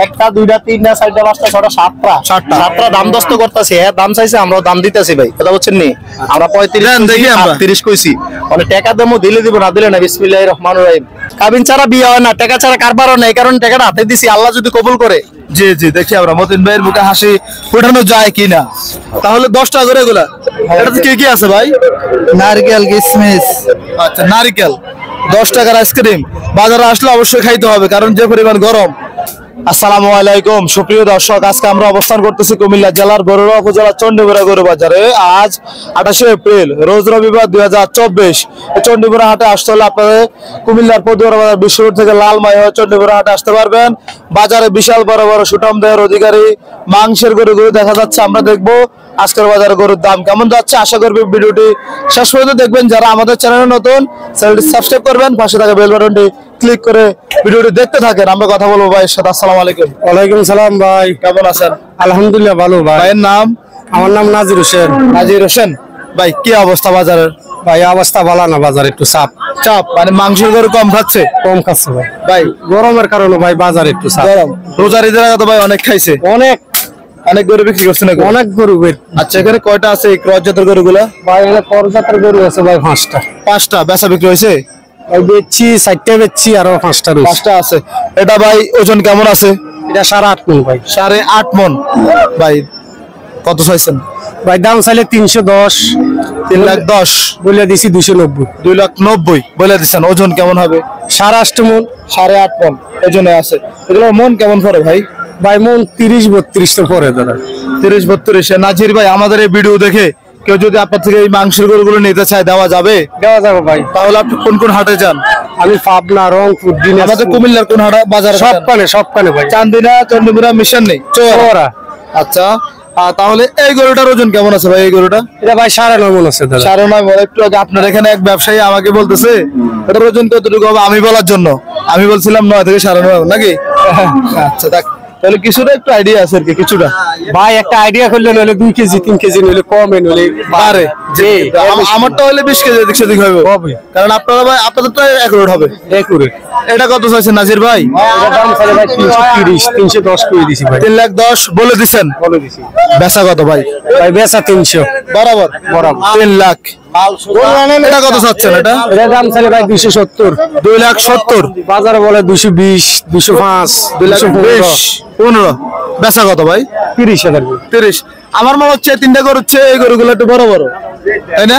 একটা দুইটা তিনটা চারটা পাঁচটা ছটা সাতটা দাম দস্ত করতেছি। হ্যাঁ দাম চাইছে, আমরা দাম দিতেছি ভাই, কথা বলছেন নি? আমরা 35 কইছি, মানে টাকা দামও দিলে দিব, না দিলে না। বিসমিল্লাহির রহমানির রহিম। কাবিন ছাড়া বিয়ে হয় না, টাকা ছাড়া কারবারও নাই, কারণ টাকাটা হাতে দিছি, আল্লাহ যদি কবুল করে। জি জি, দেখি আমরা মতিন ভাইয়ের মুখে হাসি ফোটানো যায় কিনা। তাহলে 10 টাকা করে এগুলা। এটাতে কি কি আছে ভাই? নারকেল, কিশমিশ। আচ্ছা, নারকেল 10 টাকার আইসক্রিম। বাজারে আসলে অবশ্যই খাইতে হবে, কারণ যে পরিমাণ গরম। আসসালামু আলাইকুম সুপ্রিয় দর্শক, আজকে আমরা অবস্থান করতেছি কুমিল্লা জেলার বরুড়া উপজেলার চণ্ডীপুরা গরু বাজারে। আজ 28শে এপ্রিল, রোজ রবিবার 2024। চণ্ডীপুরা হাটে আসতে হলে আপনাদের কুমিল্লার পদুয়ার বাজার বিশ্ব রোড থেকে লালমাই হয়ে চণ্ডীপুরা হাটে আসতে পারবেন। বাজারে বিশাল বড় বড় সুঠাম দেহের অধিকারী মাংসের গরুগুলো দেখা যাচ্ছে। আমরা দেখবো আজকের বাজারে গরুর দাম কেমন যাচ্ছে। আশা করবি ভিডিওটি শেষ পর্যন্ত দেখবেন। যারা আমাদের চ্যানেলে নতুন, চ্যানেলটি সাবস্ক্রাইব করবেন, পাশে থাকা বেল বাটনটি ক্লিক করে ভিডিওটি দেখতে থাকেন। আমরা কথা বলবো ভাইয়ের সাথে। আসসালামু আলাইকুম। ওয়ালাইকুম সালাম ভাই, কেমন আছেন? আলহামদুলিল্লাহ ভালো ভাই। ভাইয়ের নাম? আমার নাম নাজির হোসেন। নাজির হোসেন ভাই, কি অবস্থা বাজারের? ভাই অবস্থা ভালো না, বাজার একটু চাপ, মানে মাংসের গরু কম খাচ্ছে? কম খাচ্ছে ভাই। ভাই গরমের কারণে ভাই বাজার একটু গরম। রোজার ঈদের আগে তো ভাই অনেক খাইছে, অনেক গরু বিক্রি করছে নাকি? অনেক গরু। আচ্ছা, এখানে কয়টা আছে এই ক্রস জাতের গরুগুলা? ভাই এখানে করজাতের গরু আছে ভাই 5টা বেচা বিক্রি হয়েছে? বেচছি 4টা, বেচছি আরো 5টা আছে। এটা ভাই ওজন কেমন আছে? এটা 8.5 মণ ভাই। 8.5 মণ। ভাই কত চাইছেন? ভাই দাম চাইলে 310, 3,10,000 বলে দিছি 290, 2,90,000 বলে দিচ্ছেন। ওজন কেমন হবে? 8.5 মণ। 8.5 মণ ওজনে আছে। এগুলো মন কেমন পড়ে ভাই? ভাই মন 30-32 তো পরে দাদা। 30-32। নাজির ভাই, আমাদের এই ভিডিও দেখে কেউ যদি আপনার থেকে এই মাংসের গরুগুলো নিতে চায়, দেওয়া যাবে? দেওয়া যাবে ভাই। তাহলে আপনি কোন কোন হাটে যান? আমি পাবনা, রংপুর, আমাদের কুমিল্লার কোন হাট বাজারে? সবখানে ভাই। চান্দিনা, চন্ডীপুরা, মিশন নেই, চোরা। আচ্ছা, তাহলে এই গরুটার ওজন কেমন আছে ভাই? এই গরুটা এটা ভাই 9.5 মণ আছে দাদা। 9.5 মণ। একটু আগে আপনার এখানে এক ব্যবসায়ী আমাকে বলতেছে এটার ওজন কতটুকু হবে, আমি বলার জন্য আমি বলছিলাম 9 থেকে 9.5 নাকি? আচ্ছা, দেখ তাহলে কিছুটা একটু আইডিয়া আছে আর কি, কিছুটা। ভাই একটা আইডিয়া করলে নইলে 2 কেজি 3 কেজি নইলে কমে নইলে বাড়ে। আমারটা হলে 20 কেজি এদিক সেদিক হবে, কারণ আপনারা ভাই আপনাদের তো একুরেট হবে। এটা কত চাইছেন নাজির ভাই? এটা দাম চাইলে ভাই 330, 310 করে দিছি ভাই। 3,10,000 বলে দিছেন? বলে দিছি। বেচা কত ভাই? ভাই বেচা 300 বরাবর 3 লাখ। এটা কত চাচ্ছেন? এটা দাম চাইলে ভাই 270, 2,70,000। বাজারে বলে 220, 205, 215। বেচা কত ভাই? 30,000। 30। আমার মনে হচ্ছে 3টা গরু হচ্ছে এই গরুগুলো একটু বড় বড়, তাই না?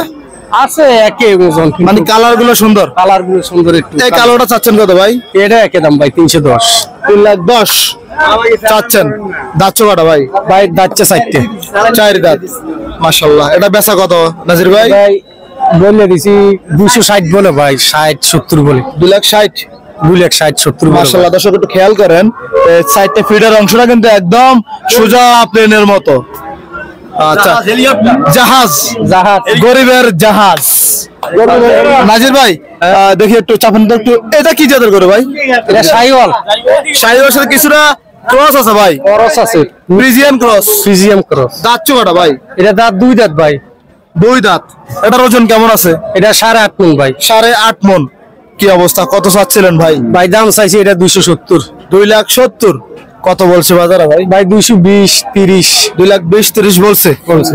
আছে একই ওজন, মানে কালার গুলো সুন্দর। একটু। এই কালোটা চাচ্ছেন কত ভাই? এটা একই দাম ভাই 310। 3,10,000 চাচ্ছেন। দাঁত কটা ভাই? ভাই দাঁতছে 4টে। 4 দাঁত, মাশাআল্লাহ। এটা বেচা কত নাজির ভাই? ভাই বলে দিছি 260 বলে ভাই, 60-70 বলে। 2,60,000। 2,60,70 মাশাআল্লাহ। দর্শক একটু খেয়াল করেন, সাইডটা ফিডার অংশটা কিন্তু একদম সোজা প্লেনের মতো। আচ্ছা, জাহাজ গরিবের জাহাজ। নাজির ভাই দেখি একটু চাপেন তো একটু। এটা কি জাতের গরু ভাই? এটা শাহিওয়াল। শাহিওয়ালের সাথে কিছুটা ক্রস আছে ভাই? ক্রস আছে, ফ্রিজিয়ান ক্রস। দাঁত কটা ভাই? এটা দাঁত 2 দাঁত ভাই। 2 দাঁত। এটার ওজন কেমন আছে? এটা 8.5 মণ ভাই। 8.5 মণ। কি অবস্থা, কত চাচ্ছিলেন ভাই? ভাই দাম চাইছি এটা 270, 2,70,000। কত বলছে বাজারে ভাই? ভাই 220, 30, 2,20,30 বলছে।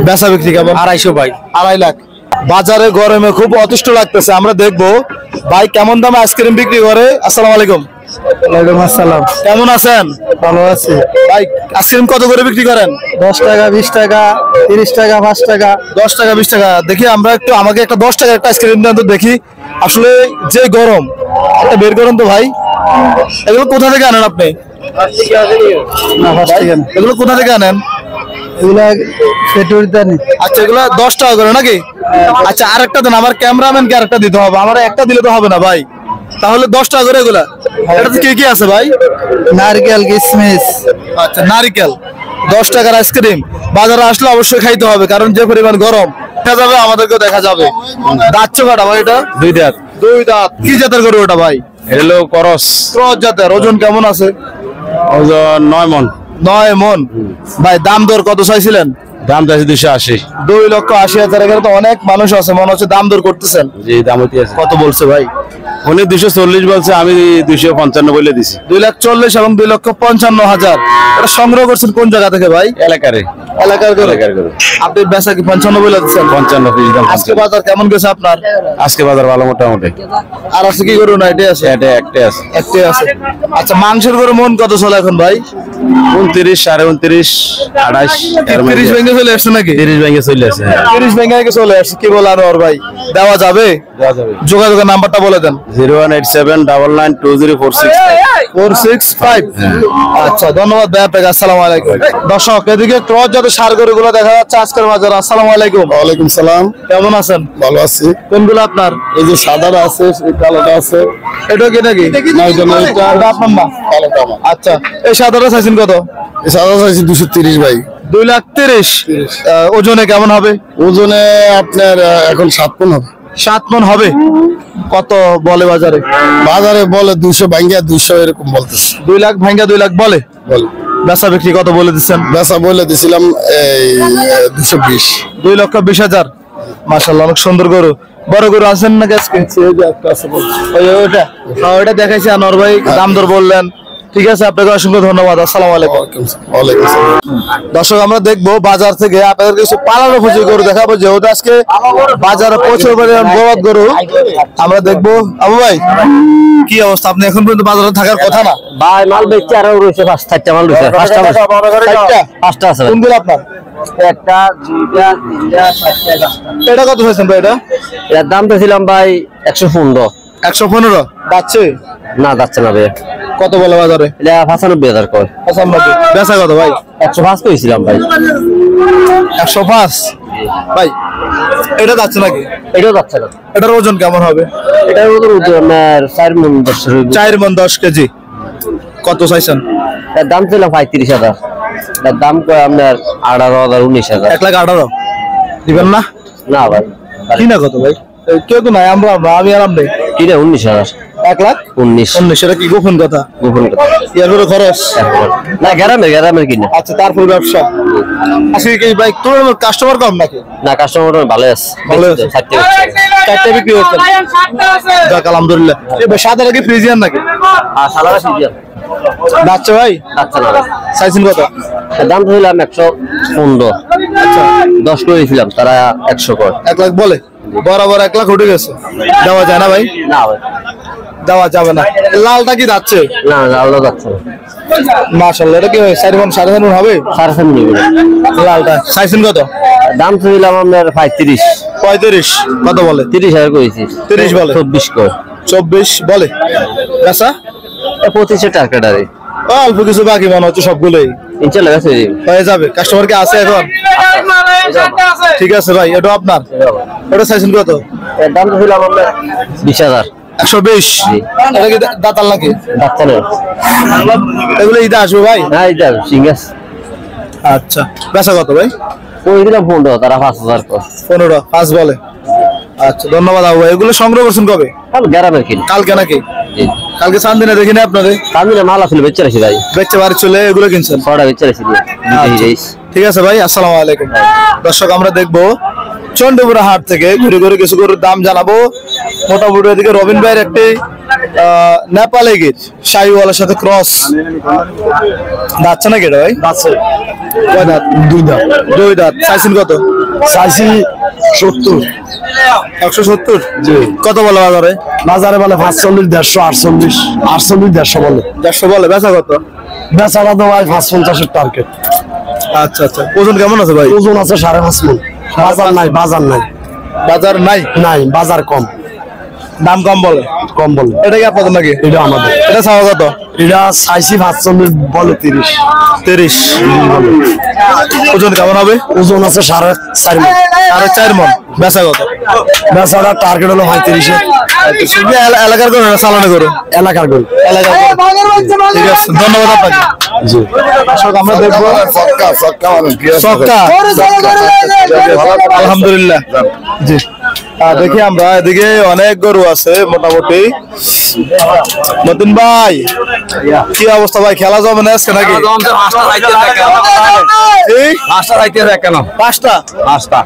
বেচা বিক্রি কেমন? 250 ভাই। 2.5 লাখ। বাজারে গরমে খুব অতিষ্ঠ লাগতেছে, আমরা দেখবো ভাই কেমন দামে আইসক্রিম বিক্রি করে। আসসালামু আলাইকুম। ওয়ালাইকুম আসসালাম। কেমন আছেন? ভালো আছি ভাই। আইসক্রিম কত করে বিক্রি করেন? 10 টাকা, 20 টাকা, 30 টাকা, 5 টাকা। 10 টাকা, 20 টাকা। দেখি আমরা একটু, আমাকে একটা 10 টাকার একটা আইসক্রিম দেন তো দেখি। আসলে যে গরম, একটা বের করেন তো ভাই। এগুলো কোথা থেকে আনেন আপনি? এগুলো কোথা থেকে আনেন? আচ্ছা, এগুলো 10 টাকা করে নাকি? আচ্ছা, আরেকটা দেন। আমার ক্যামেরাম্যানকে আরেকটা দিতে হবে, আমার একটা দিলে তো হবে না ভাই। তাহলে 10 টাকা করে এগুলা। এটাতে কি কি আছে ভাই? নারকেল, কিশমিশ। আচ্ছা, নারকেল। 10 টাকার আইসক্রিম বাজারে আসলে অবশ্যই খাইতে হবে, কারণ যে পরিমাণ গরম। দেখা যাবে, আমাদেরকেও দেখা যাবে। দাঁত কটা ভাই? এটা 2 দাঁত। 2 দাঁত। কি জাতের গরু ওটা ভাই? হ্যালো ক্রস জাতের। ওজন কেমন আছে? ওজন 9 মণ। 9 মণ। ভাই দাম দর কত চাইছিলেন? দাম চাইছি 280। 2,80,000। এখানে তো অনেক মানুষ আছে, মনে হচ্ছে দাম দর করতেছেন। জি, দাম হইতে আছে। কত বলছে ভাই? উনি 240 বলছে, আমি 255 বলে দিছি। 2,40,000 এবং 2,55,000। এটা সংগ্রহ করছেন কোন জায়গা থেকে ভাই? এলাকার গরু। আপনি বেচা কি 55 বলে দিচ্ছেন? 55 পিস দাম। আজকে বাজার কেমন গেছে আপনার? আজকে বাজার ভালো মোটামুটি। আর আছে কি গরু? না এটাই আছে? এটা একটাই আছে। একটাই আছে। আচ্ছা, মাংসের গরু মন কত চলে এখন ভাই? 29, 29.5, 28 এর মধ্যে। 30 ভেঙে চলে আসছে নাকি? 30 ভেঙে চলে আসে। 30 ভেঙে চলে আসছে। কি বল আনোয়ার ভাই, দেওয়া যাবে? যোগাযোগের নাম্বারটা বলে দেন। 01879904665। আচ্ছা, ধন্যবাদ ভাই আপনাকে। আসসালামু আলাইকুম। দর্শক, এদিকে ক্রস জাতের ষাঁড় গরুগুলো দেখা যাচ্ছে আজকের বাজারে। আসসালামু আলাইকুম। ওয়ালাইকুম সালাম। কেমন আছেন? ভালো আছি। কোনগুলো আপনার? এই যে সাদাটা আছে, এই কালোটা আছে। এটা কি নাকি? না, এটা না, এটা আপনার না? কালোটা আমার। আচ্ছা, এই সাদাটা চাইছেন কত? এই সাদা চাইছি 230 ভাই। 2,30,000। ওজনে কেমন হবে? ওজনে আপনার এখন 7 মণ হবে। 7 মণ হবে। কত বলে বাজারে? বাজারে বলে 200 ভাঙ্গা 200 এরকম বলতেছে। 2 লাখ ভাঙ্গা 2 লাখ বলে। বেচা বিক্রি কত বলে দিচ্ছেন? বেচা বলে দিছিলাম এই 220। 2,20,000। মাশাআল্লাহ, অনেক সুন্দর গরু। বড় গরু আছেন নাকি আজকে? ওইটা দেখাইছি আনোয়ার ভাই, দাম দর বললেন। ঠিক আছে, আপনাকে অসংখ্য ধন্যবাদ। আসসালামু আলাইকুম। ওয়ালাইকুম সালাম। দর্শক, আমরা দেখবো বাজার থেকে আপনাদের কিছু পালানো পুঁজি গরু দেখাবো, যেহেতু আজকে বাজারে প্রচুর পরিমাণ বড় গরু আমরা দেখবো। আবু ভাই, কি অবস্থা? আপনি এখন পর্যন্ত বাজারে থাকার কথা না ভাই? মাল বেচছে, আরো রয়েছে 5-4টা মাল রয়েছে। 5টা আছে। কোনগুলো আপনার? একটা, দুইটা, তিনটা, 4টা, 5টা। এটা কত হয়েছেন ভাই? এর দাম তো ছিলাম ভাই 115। 115 যাচ্ছে না, যাচ্ছে না ভাই। কত বলে বাজারে? এটা 95,000 কয়। 95। বেচা কত ভাই? 105 কইছিলাম ভাই। 105 ভাই। এটা যাচ্ছে নাকি? এটাও যাচ্ছে না। এটার ওজন কেমন হবে? এটার মতো আপনার 4 মণ 10 হইবে। 4 মণ 10 কেজি। কত চাইছেন? এর দাম ছিল 35,000। এর দাম কয় আপনার 18,000, 19,000। 1,18,000 দিবেন না? না ভাই। কি না কত ভাই? কেউ তো নাই, আমি আরাম নেই। কি রে? 19,000। 1,19,000। সেটা কি গোপন কথা? গোপন কথা। এরপরে খরচ না, গ্রামের কিনা। আচ্ছা, তারপর ব্যবসা। আজকে কি ভাই তোর কাস্টমার কম নাকি? না, কাস্টমার ভালো আছে। ভালো আছে। 4টা বিক্রি হচ্ছে। যাক, আলহামদুলিল্লাহ। এই ভাই সাদা নাকি ফ্রিজিয়ান নাকি? আর সালারা সিজন যাচ্ছে ভাই? যাচ্ছে না। চাইছেন কত? এর দাম ছিলাম 115। আচ্ছা, 10 করেছিলাম, তারা 100 কর। 1 লাখ বলে। বরাবর 1 লাখ উঠে গেছে। দেওয়া যায় না ভাই? না ভাই, দেওয়া যাবে না। লালটা কি যাচ্ছে? না, আল্লাহ যাচ্ছে না। মাশাআল্লাহ, এটা কি 4 মণ 4.5 মণ হবে? 4.5 নিবে। লালটা চাইছেন কত? দাম ছিলাম আপনার 35। 35 কত বলে? 30,000 করেছি। 30 বলে। 24 কর। 24 বলে। বেচা 25 টাকাটারে অল্প কিছু বাকি মনে হচ্ছে, সবগুলোই ইনশাআল্লাহ বেচে দিব। হয়ে যাবে। কাস্টমার কি আছে এখন? ঠিক আছে ভাই, এটা আপনার। এটা চাইছেন কত? এর দাম ছিলাম আপনার 20,000। 120। এটা কি দাঁতাল নাকি? যাচ্ছে না। এগুলো ঈদে আসবে ভাই? না, এটা সিঙ্গাস। আচ্ছা, বেচা কত ভাই? ওই দিলাম 15, তারা 5,000 কর। 15 5 বলে। আচ্ছা, ধন্যবাদ আবু ভাই। এগুলো সংগ্রহ করছেন কবে? গ্রামের কিনা। কালকে নাকি? কালকে চান্দিনা দেখিনি আপনাদের? চান্দিনা মাল আসলে বেচে রাখছি ভাই। বেচে বাড়ি চলে এগুলো কিনছেন? 6টা বেচে রাখছি। ঠিক আছে ভাই, আসসালামু আলাইকুম। দর্শক, আমরা দেখবো চন্ডীপুরা হাট থেকে ঘুরে ঘুরে কিছু গরুর দাম জানাবো। মোটামুটি এদিকে রবিন ভাইয়ের একটি নেপালে গির শাহিওয়ালার সাথে ক্রস যাচ্ছে নাকি এটা ভাই? কয় দাঁত? 2 দাঁত। 2 দাঁত। চাইছেন কত? চাইছি 70। 170। জি। কত বলে বাজারে? বাজারে বলে 45, 150, 48, 150 বলে। 150 বলে। বেচা কত? বেচারা তো ভাই 550 টার্গেট। আচ্ছা আচ্ছা, ওজন কেমন আছে ভাই? ওজন আছে 5.5 মণ। বাজার নাই। বাজার নাই? নাই, বাজার কম। দাম কম বলে। এটা কি আপনাদের নাকি? এটা আমাদের। এটা চাওয়া কত? এটা চাইছি 45 বলে 30। 30 বলে। ওজন কেমন হবে? ওজন আছে 4.5 মণ। 4.5 মণ। বেচা কত? বেচারা টার্গেট হলো 35। এলাকার গরু না চালানো গরু? এলাকার গরু। ঠিক আছে, ধন্যবাদ আপনাকে। জি। আমরা দেখবো সক্কা। আলহামদুলিল্লাহ। জি। দেখি আমরা এদিকে অনেক গরু আছে মোটামুটি। মতিন ভাই কি অবস্থা ভাই, খেলা যাবে না আজকে নাকি? পাঁচটা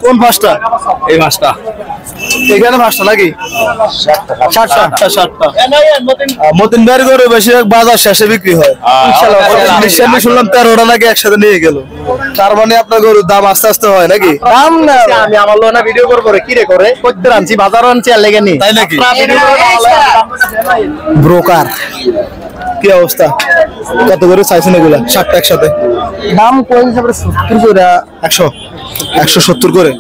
কোন পাঁচটা? এই মাছটা এখানে পাঁচটা নাকি? সাতটা। মতিন ভাইয়ের গরু বেশিরভাগ বাজার শেষে বিক্রি হয়। নিঃসন্দেহে শুনলাম 13টা নাকি একসাথে নিয়ে গেল। তার মানে আপনার গরুর দাম আস্তে আস্তে হয় নাকি? দাম না আমি আমার লোনা ভিডিও করবো কি রে করে করতে আনছি বাজার আনছি আর লেগে নি তাই নাকি? ব্রোকার কি অবস্থা, কত করে চাইছেন এগুলা? 7টা একসাথে দাম কোন হিসাবে 70 করে 170 করে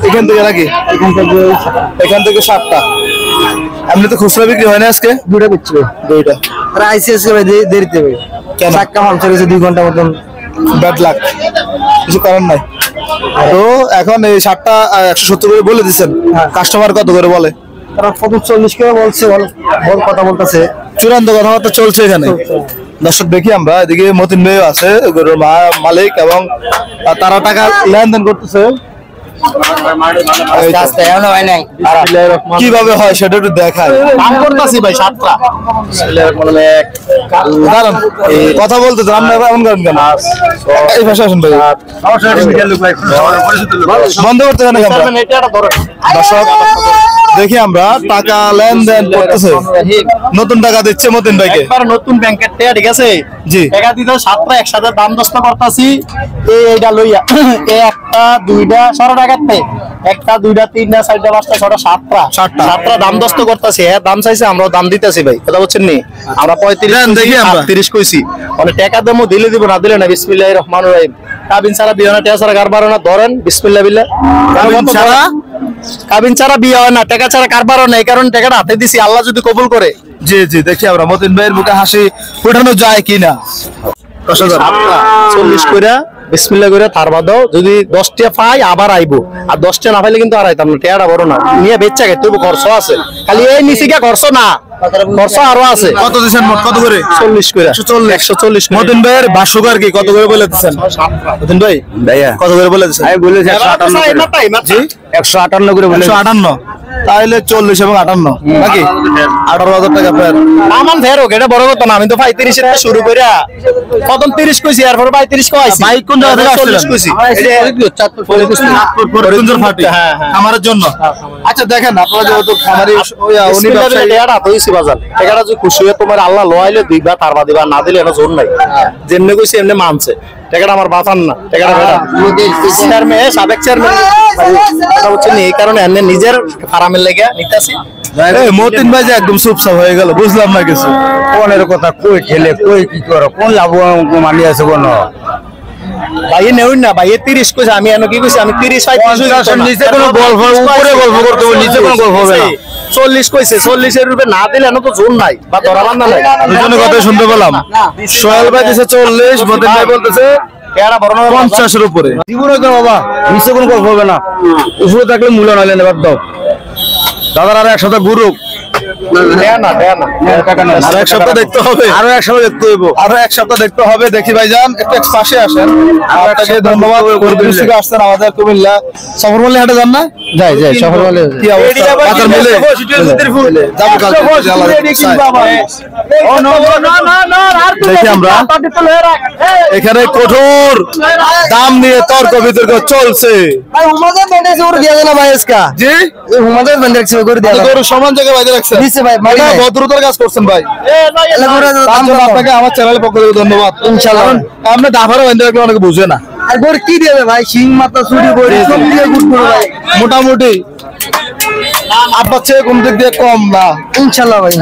এখান থেকে নাকি? এখান থেকে 7টা। এমনি তো খুচরা বিক্রি হয় না আজকে? দুটো বিচ্ছি দুইটা। আর আইসিএস করে দেরিতে হবে কেন? চাক্কা পাংচার হয়েছে 2 ঘন্টা মতন। ব্যাড লাক, কিছু কারণ নাই। তো এখন এই 7টা 170 করে বলে দিচ্ছেন, কাস্টমার কত করে বলে? তারা 40 করে বলছে, বল কথা বলতেছে। চূড়ান্ত কথাবার্তা চলছে এখানে। দর্শক দেখি আমরা এদিকে মতিন ভাই আছে গরুর মালিক এবং তারা টাকা লেনদেন করতেছে। কিভাবে হয় সেটা একটু দেখায়। দাম করতেছি ভাই 7টা। দাঁড়ান, কথা বলতে তো আমরা এমন করেন কেন? এই ভাষা আসুন ভাই, বন্ধ করতে কেন ক্যামেরা? দর্শক দেখি আমরা টাকা লেনদেন করতেছে, নতুন টাকা দিচ্ছে মতিন ভাইকে। একবার নতুন ব্যাংকের টাকা ঠিক আছে জি। টাকা দিতে 7টা একসাথে দাম দস্ত করতেছি। এইটা লইয়া একটা দুইটা 100 টাকার তে একটা দুইটা তিনটা চারটা পাঁচটা ছটা 7টা দাম দস্ত করতেছি। হ্যাঁ দাম চাইছে আমরাও দাম দিতেছি ভাই, কথা বলছেন নি? আমরা 35 কইছি, মানে টাকা দেবো দিলে দিব না দিলে না। বিসমিল্লাহির রহমানির রহিম। কাবিন ছাড়া বিয়ে হয় না, টাকা ছাড়া কারবার হয় না। ধরেন বিসমিল্লাহ বিল্লাহ। কাবিন ছাড়া বিয়ে হয় না, টাকা ছাড়া কারবার হয় না। এই কারণে টাকাটা হাতে দিছি, আল্লাহ যদি কবুল করে। জি জি, দেখি আমরা মতিন ভাইয়ের মুখে হাসি ফোটানো যায় কিনা। 40 করে বিসমিল্লাহ করে থারবা দাও, যদি 10টা পাই আবার আইবো, আর 10টা না পাইলে কিন্তু আর আইতাম না। টাকাটা বড় না নিয়ে বেচা গেছে, তবু খরচ আছে। খালি এই নিচে গিয়া খরচ না, খরচ আরো আছে। কত দিচ্ছেন মোট? কত করে? 40 করে 140। মতিন ভাইয়ের ভাষ্যকার কি কত করে বলে দিচ্ছেন? মতিন ভাই ভাইয়া কত করে বলে দিচ্ছেন? আমি বলেছি 158 করে বলে 158। তাহলে 40 এবং 58 নাকি 18,000 টাকা আপনার। আমার ফেরো এটা বড় কথা না। আমি তো 35 থেকে শুরু কইরা প্রথম 30 কইছি, এরপর 35 কইছি। ভাই কোন জায়গা থেকে আসছিলেন? 40 কইছি। ফরিদপুর ফাটি খামারের জন্য। আচ্ছা দেখেন, আপনারা যেহেতু খামারি উনি ব্যবসায়ী, টাকাটা হইছে বাজার। টাকাটা যদি খুশি হয়ে তোমার আল্লাহ লইলে দিবা, তারবা দিবা, না দিলে এটা জোর নাই। যেমনি কইছি এমনি মানছে। টাকাটা আমার বাঁচান না, টাকাটা বেটা চেয়ারম্যান সাবেক চেয়ারম্যান কথা বলছেন। এই কারণে এমনি নিজের ফার্মের লেগে নিতেছি। মতিন ভাই যে একদম চুপচাপ হয়ে গেল, বুঝলাম না কিছু। কোনের কথা কই ঠেলে কই কি করো, কোন লাভ মানি আছে কোন? ভাইয়ে নেউন না, ভাইয়ে 30 কইছে, আমি এনে কি কইছি? আমি 30 নিচে কোনো গল্প, উপরে গল্প করতে হবে, নিচে কোনো গল্প হবে না। 40 কইছে, 40 এর রূপে না দিলে এনে তো জোর নাই বা ধরা বান্ধা নাই। দুজনের কথা শুনতে পেলাম। সোহেল ভাই দিছে 40, মতিন ভাই বলতেছে টাকাটা বড় না 50 এর উপরে। জীবনে তো বাবা নিচে কোনো গল্প হবে না, উপরে থাকলে মূল্য নাইলেন এবার দাও দাদার। আর এক সপ্তাহ ঘুরুক, আরো এক সপ্তাহ দেখতে হবে, আরো এক সপ্তাহ দেখতে হইব, আরো এক সপ্তাহ দেখতে হবে। দেখি ভাইজান একটু পাশে আসেন। আপনাকে ধন্যবাদ থেকে আসছেন আমাদের কুমিল্লা সফরমালী হাটে। যান না? যাই যাই সফরমালী। কি অবস্থা বাজার মিলে? যাবো কালকে দেখি আমরা এখানে কঠোর দাম নিয়ে তর্ক বিতর্ক চলছে। জি সমান জায়গায় বাইরে রাখছেন, ভদ্রতার কাজ করছেন ভাই। আপনাকে আমার চ্যানেলের পক্ষ থেকে ধন্যবাদ। ইনশাআল্লাহ আপনি দাফারও বাইরে রাখলে অনেকে বুঝে না। কি দেবে ভাই? সিং মাথা চুরি করে মোটামুটি আপনার চেয়ে কোন দিক দিয়ে কম না। ইনশাআল্লাহ ভাই।